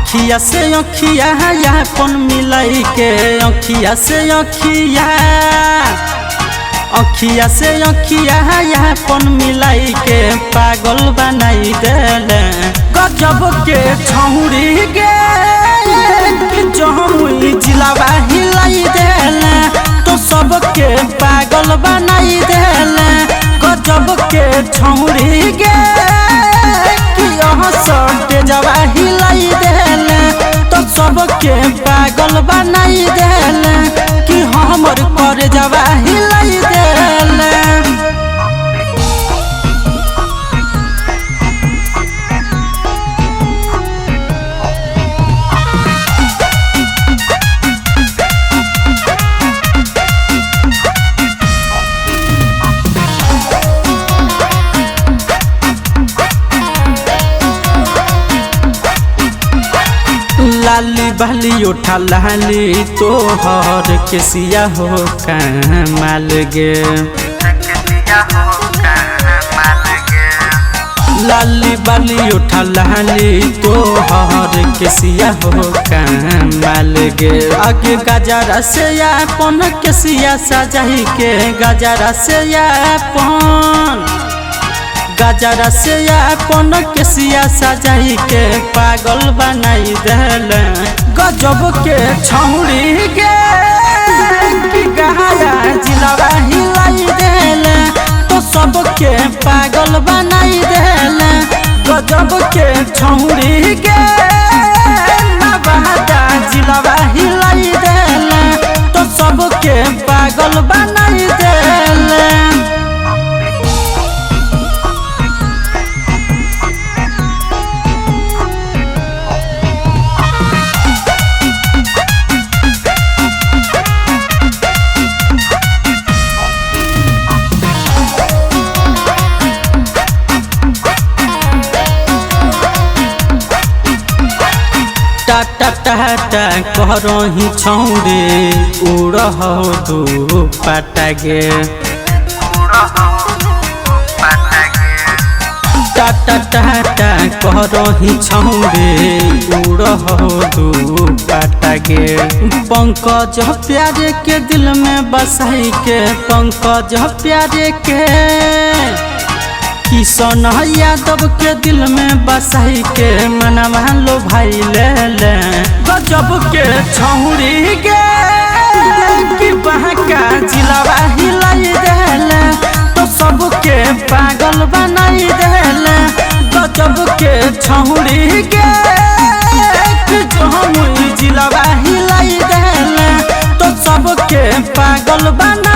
अखिया से अखिया यापन मिलाई के अखिया से अखिया यापन मिलाई के पागल बनाई देले गजब के छौरी गे जमुई जिलावा हिलाई देले तो सबके पागल बनाई देले गजब के छौरी गे सटे जवा हिलाई देले तो सबके पागल बनाई देले कि हमर कर जवा हिलाई देले। लाली बाली उठा लाली तोहर केसिया हो कमाल गे लाली बाली उठा लाली तोहर केसिया हो कमाल गे आगे गजरा से अपन केसिया सजाई के गजरा से अपन केसिया सजाई के पागल बनाई देले गजब के छौरी गे कि गहाया जिलावा हिलाई देले तो सबके पागल बनाई देले गजब के छौरी गे नवादा जिलावा हिलाई देले तो सबके पागल बनाई देले। टाटा टाटा करही छौरे उड़हो दू पाटा गे टाटा टाटा करही छौरे उड़हो दू पाटा गे पंकज प्यारे के दिल में बसाई के पंकज प्यारे के किशन यादव के दिल में बसाई के मनवा लो भाई ले गजब के छौरी गे कि बहका जिलावा हिलाई देले तो सबके पागल बनाई देले गजब के छौरी गे कि जमुई जिलावा हिलाई देले तो सबके पागल बना